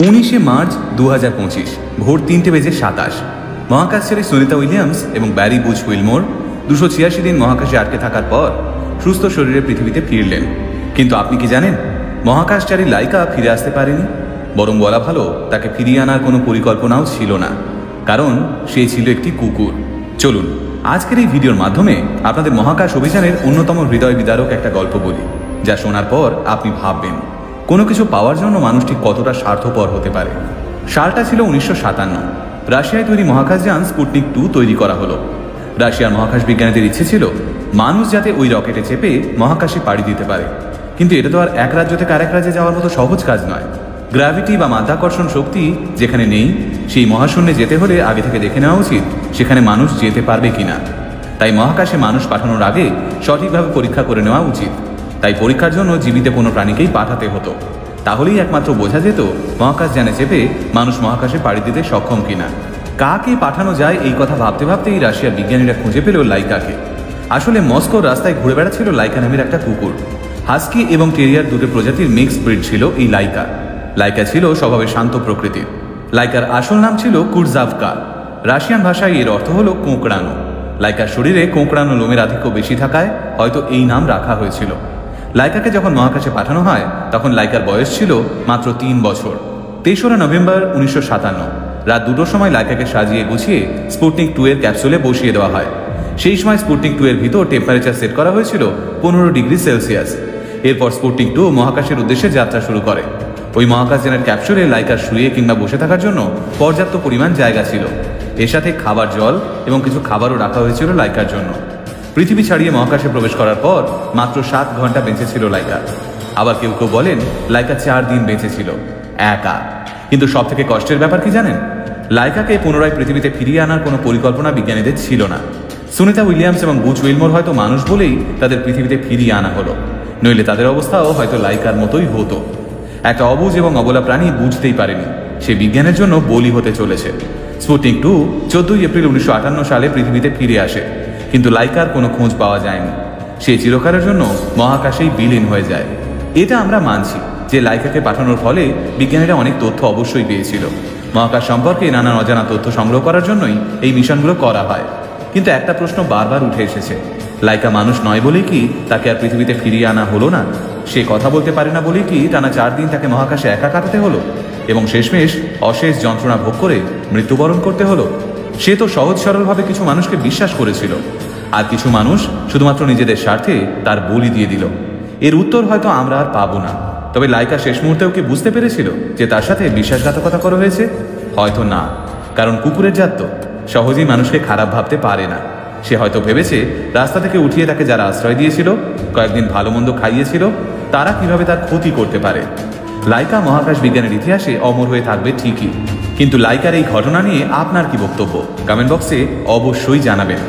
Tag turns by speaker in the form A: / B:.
A: 19 March 2025 ভোর 3:27 মহাকাশচারী Sunita Williams এবং Barry Butch Wilmore 286 দিন মহাকাশে আটকে থাকার পর সুস্থ শরীরে পৃথিবীতে ফিরলেন। কিন্তু আপনি কি জানেন, মহাকাশচারী লাইকা ফিরে আসতে পারেনি, বরং বলা ভালো তাকে ফিরিয়ে আনার কোনো পরিকল্পনাও ছিল না, কারণ সে ছিল একটি কুকুর। চলুন আজকের এই ভিডিওর মাধ্যমে আপনাদের মহাকাশ অভিযানের অন্যতম হৃদয় বিদারক একটা গল্প বলি, যা শোনার পর আপনি ভাববেন কোনো কিছু পাওয়ার জন্য মানুষ ঠিক কতটা স্বার্থপর হতে পারে। সালটা ছিল 1957। রাশিয়ায় তৈরি মহাকাশযান স্পুটনিক 2 তৈরি করা হলো। রাশিয়ার মহাকাশ বিজ্ঞানীদের ইচ্ছে ছিল মানুষ যাতে ওই রকেটে চেপে মহাকাশে পাড়ি দিতে পারে। কিন্তু এটা তো আর এক রাজ্য থেকে আরেক রাজ্যে যাওয়ার মতো সহজ কাজ নয়। গ্র্যাভিটি বা মাধ্যাকর্ষণ শক্তি যেখানে নেই, সেই মহাশূন্যে যেতে হলে আগে থেকে দেখে নেওয়া উচিত সেখানে মানুষ যেতে পারবে কিনা। তাই মহাকাশে মানুষ পাঠানোর আগে সঠিকভাবে পরীক্ষা করে নেওয়া উচিত। তাই পরীক্ষার জন্য জীবিত কোনো প্রাণীকেই পাঠাতে হতো, তাহলেই একমাত্র বোঝা যেত মহাকাশযানে চেপে মানুষ মহাকাশে পাড়ি দিতে সক্ষম কিনা। কাকে পাঠানো যায় এই কথা ভাবতে ভাবতেই রাশিয়ার বিজ্ঞানীরা খুঁজে পেল লাইকাকে। আসলে মস্কোর রাস্তায় ঘুরে বেড়াচ্ছিল লাইকা নামের একটা কুকুর। হাস্কি এবং টেরিয়ার দুটো প্রজাতির মিক্সড ব্রিড ছিল এই লাইকা। লাইকা ছিল স্বভাবে শান্ত প্রকৃতির। লাইকার আসল নাম ছিল কুরজাভকা। রাশিয়ান ভাষায় এর অর্থ হলো কোঁকড়ানো। লাইকার শরীরে কোঁকড়ানো লোমের আধিক্য বেশি থাকায় হয়তো এই নাম রাখা হয়েছিল। লাইকাকে যখন মহাকাশে পাঠানো হয় তখন লাইকার বয়স ছিল মাত্র 3 বছর। 23 নভেম্বর 1957 রাত 2টোর সময় লাইকাকে সাজিয়ে গুছিয়ে স্পুটনিক 2 এর ক্যাপসুলে বসিয়ে দেওয়া হয়। সেই সময় স্পুটনিক 2 এর ভিতর টেম্পারেচার সেট করা হয়েছিল 15 ডিগ্রি সেলসিয়াস। এরপর স্পুটনিক 2 মহাকাশের উদ্দেশ্যে যাত্রা শুরু করে। ওই মহাকাশযানের ক্যাপসুলে লাইকার শুয়ে কিংবা বসে থাকার জন্য পর্যাপ্ত পরিমাণ জায়গা ছিল। এর সাথে খাবার, জল এবং কিছু খাবারও রাখা হয়েছিল লাইকার জন্য। পৃথিবী ছাড়িয়ে মহাকাশে প্রবেশ করার পর মাত্র 7 ঘন্টা বেঁচে ছিল লাইকা। আবার কেউ কেউ বলেন লাইকা 4 দিন বেঁচে ছিল একা। কিন্তু সব থেকে কষ্টের ব্যাপার কি জানেন, লাইকাকে পুনরায় পৃথিবীতে ফিরিয়ে আনার কোনো পরিকল্পনা বিজ্ঞানীদের ছিল না। সুনিতা উইলিয়ামস এবং বুচ উইলমোর হয়তো মানুষ বলেই তাদের পৃথিবীতে ফিরিয়ে আনা হলো, নইলে তাদের অবস্থাও হয়তো লাইকার মতোই হতো। একটা অবুঝ এবং অবলা প্রাণী বুঝতেই পারেনি সে বিজ্ঞানের জন্য বলি হতে চলেছে। স্পুটনিক 2 14 এপ্রিল 1958 সালে পৃথিবীতে ফিরে আসে, কিন্তু লাইকার কোনো খোঁজ পাওয়া যায়নি। সে চিরকালের জন্য মহাকাশেই বিলীন হয়ে যায়। এটা আমরা মানছি যে লাইকাকে পাঠানোর ফলে বিজ্ঞানীরা অনেক তথ্য অবশ্যই পেয়েছিল। মহাকাশ সম্পর্কে নানান অজানা তথ্য সংগ্রহ করার জন্যই এই মিশনগুলো করা হয়। কিন্তু একটা প্রশ্ন বারবার উঠে এসেছে, লাইকা মানুষ নয় বলেই কি তাকে আর পৃথিবীতে ফিরিয়ে আনা হলো না? সে কথা বলতে পারে না বলেই কি টানা 4 দিন তাকে মহাকাশে একা কাটাতে হলো এবং শেষমেশ অশেষ যন্ত্রণা ভোগ করে মৃত্যুবরণ করতে হলো? সে তো সহজ সরলভাবে কিছু মানুষকে বিশ্বাস করেছিল, আর কিছু মানুষ শুধুমাত্র নিজেদের স্বার্থে তার বলি দিয়ে দিল। এর উত্তর হয়তো আমরা আর পাবো না। তবে লাইকা শেষ মুহূর্তেও কি বুঝতে পেরেছিল যে তার সাথে বিশ্বাসঘাতকতা করা হয়েছে? হয়তো না, কারণ কুকুরের জাত তো সহজেই মানুষকে খারাপ ভাবতে পারে না। সে হয়তো ভেবেছে রাস্তা থেকে উঠিয়ে তাকে যারা আশ্রয় দিয়েছিল, কয়েকদিন ভালো মন্দ খাইয়েছিল, তারা কিভাবে তার ক্ষতি করতে পারে। লাইকা মহাকাশ বিজ্ঞানের ইতিহাসে অমর হয়ে থাকবে ঠিকই, কিন্তু লাইকার এই ঘটনা নিয়ে আপনার কি বক্তব্য কমেন্ট বক্সে অবশ্যই জানাবেন।